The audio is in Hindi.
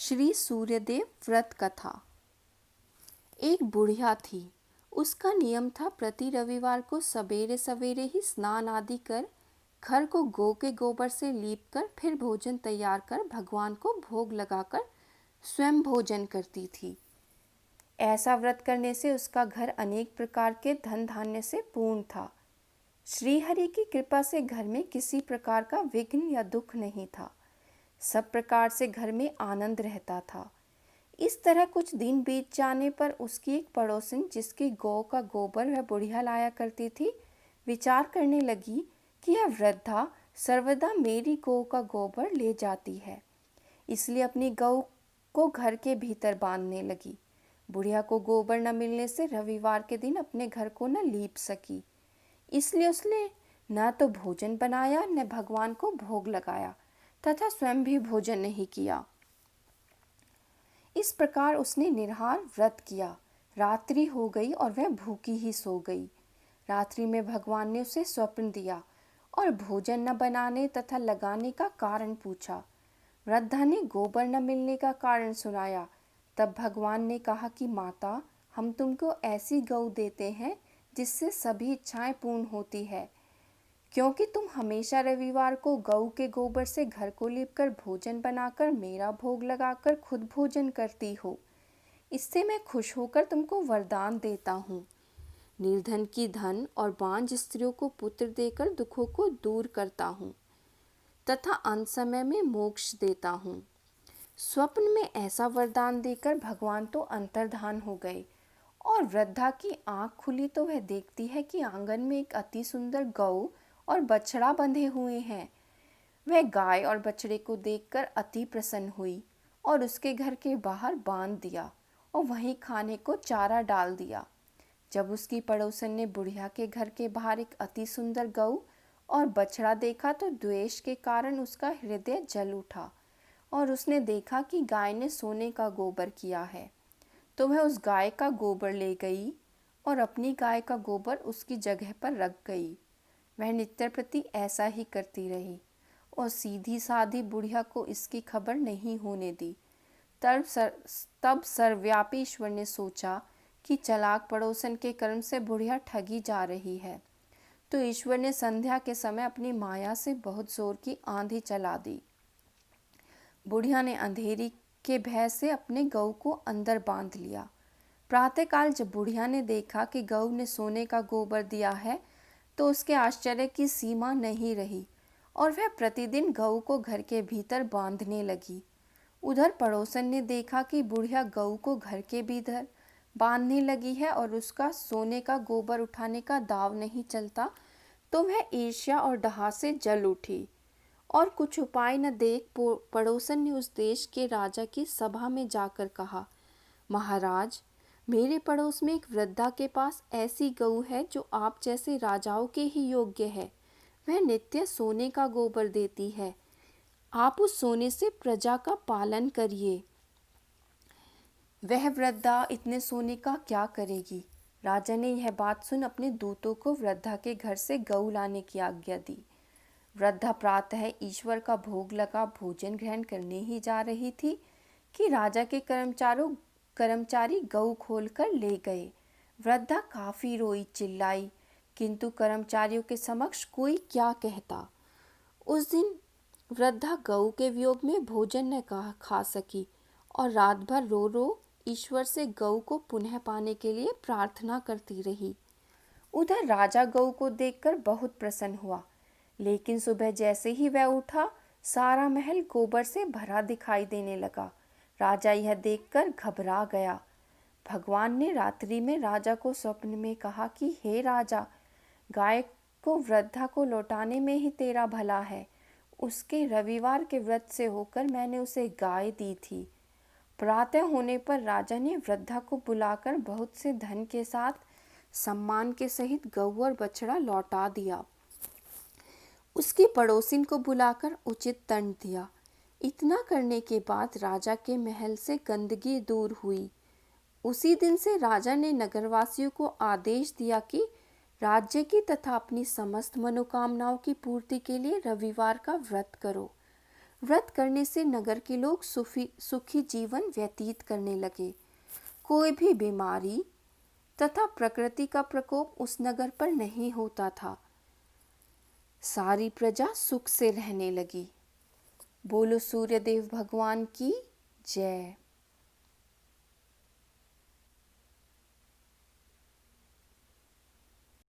श्री सूर्यदेव व्रत कथा। एक बुढ़िया थी। उसका नियम था प्रति रविवार को सवेरे सवेरे ही स्नान आदि कर घर को गौ के गोबर से लीप कर फिर भोजन तैयार कर भगवान को भोग लगाकर स्वयं भोजन करती थी। ऐसा व्रत करने से उसका घर अनेक प्रकार के धन धान्य से पूर्ण था। श्रीहरि की कृपा से घर में किसी प्रकार का विघ्न या दुख नहीं था। सब प्रकार से घर में आनंद रहता था। इस तरह कुछ दिन बीत जाने पर उसकी एक पड़ोसिन, जिसकी गौ का गोबर वह बुढ़िया लाया करती थी, विचार करने लगी कि यह वृद्धा सर्वदा मेरी गौ का गोबर ले जाती है, इसलिए अपनी गौ को घर के भीतर बांधने लगी। बुढ़िया को गोबर न मिलने से रविवार के दिन अपने घर को न लीप सकी, इसलिए उसने न तो भोजन बनाया न भगवान को भोग लगाया तथा स्वयं भी भोजन नहीं किया। इस प्रकार उसने निराहार व्रत किया। रात्रि हो गई और वह भूखी ही सो गई। रात्रि में भगवान ने उसे स्वप्न दिया और भोजन न बनाने तथा लगाने का कारण पूछा। वृद्धा ने गोबर न मिलने का कारण सुनाया। तब भगवान ने कहा कि माता, हम तुमको ऐसी गौ देते हैं जिससे सभी इच्छाएं पूर्ण होती है, क्योंकि तुम हमेशा रविवार को गऊ के गोबर से घर को लीपकर भोजन बनाकर मेरा भोग लगाकर खुद भोजन करती हो। इससे मैं खुश होकर तुमको वरदान देता हूँ। निर्धन की धन और बांझ स्त्रियों को पुत्र देकर दुखों को दूर करता हूँ तथा अंत समय में मोक्ष देता हूँ। स्वप्न में ऐसा वरदान देकर भगवान तो अंतर्धान हो गए और वृद्धा की आंख खुली तो वह देखती है कि आंगन में एक अति सुंदर गऊ और बछड़ा बंधे हुए हैं। वह गाय और बछड़े को देखकर अति प्रसन्न हुई और उसके घर के बाहर बांध दिया और वहीं खाने को चारा डाल दिया। जब उसकी पड़ोसन ने बुढ़िया के घर के बाहर एक अति सुंदर गऊ और बछड़ा देखा तो द्वेष के कारण उसका हृदय जल उठा और उसने देखा कि गाय ने सोने का गोबर किया है, तो वह उस गाय का गोबर ले गई और अपनी गाय का गोबर उसकी जगह पर रख गई। वह नित्य प्रति ऐसा ही करती रही और सीधी साधी बुढ़िया को इसकी खबर नहीं होने दी। तब सर्वव्यापी ईश्वर ने सोचा कि चालाक पड़ोसन के कर्म से बुढ़िया ठगी जा रही है, तो ईश्वर ने संध्या के समय अपनी माया से बहुत जोर की आंधी चला दी। बुढ़िया ने अंधेरी के भय से अपने गऊ को अंदर बांध लिया। प्रातःकाल जब बुढ़िया ने देखा कि गऊ ने सोने का गोबर दिया है, तो उसके आश्चर्य की सीमा नहीं रही और वह प्रतिदिन गऊ को घर के भीतर बांधने लगी। उधर पड़ोसन ने देखा कि बुढ़िया गऊ को घर के भीतर बांधने लगी है और उसका सोने का गोबर उठाने का दाव नहीं चलता, तो वह ईर्ष्या और डहा से जल उठी और कुछ उपाय न देख पड़ोसन ने उस देश के राजा की सभा में जाकर कहा, महाराज, मेरे पड़ोस में एक वृद्धा के पास ऐसी गऊ है जो आप जैसे राजाओं के ही योग्य है। वह नित्य सोने का गोबर देती है। आप उस सोने से प्रजा का पालन करिए। वह वृद्धा इतने सोने का क्या करेगी? राजा ने यह बात सुन अपने दूतों को वृद्धा के घर से गऊ लाने की आज्ञा दी। वृद्धा प्रातः ईश्वर का भोग लगा भोजन ग्रहण करने ही जा रही थी कि राजा के कर्मचारी गऊ खोलकर ले गए। वृद्धा काफी रोई चिल्लाई, किंतु कर्मचारियों के समक्ष कोई क्या कहता। उस दिन वृद्धा गऊ के वियोग में भोजन न खा सकी और रात भर रो रो ईश्वर से गऊ को पुनः पाने के लिए प्रार्थना करती रही। उधर राजा गऊ को देखकर बहुत प्रसन्न हुआ, लेकिन सुबह जैसे ही वह उठा, सारा महल गोबर से भरा दिखाई देने लगा। राजा यह देखकर घबरा गया। भगवान ने रात्रि में राजा को स्वप्न में कहा कि हे राजा, गाय को वृद्धा को लौटाने में ही तेरा भला है। उसके रविवार के व्रत से होकर मैंने उसे गाय दी थी। प्रातः होने पर राजा ने वृद्धा को बुलाकर बहुत से धन के साथ सम्मान के सहित गऊ और बछड़ा लौटा दिया। उसकी पड़ोसिन को बुलाकर उचित दंड दिया। इतना करने के बाद राजा के महल से गंदगी दूर हुई। उसी दिन से राजा ने नगरवासियों को आदेश दिया कि राज्य की तथा अपनी समस्त मनोकामनाओं की पूर्ति के लिए रविवार का व्रत करो। व्रत करने से नगर के लोग सुखी जीवन व्यतीत करने लगे। कोई भी बीमारी तथा प्रकृति का प्रकोप उस नगर पर नहीं होता था। सारी प्रजा सुख से रहने लगी। बोलो सूर्यदेव भगवान की जय।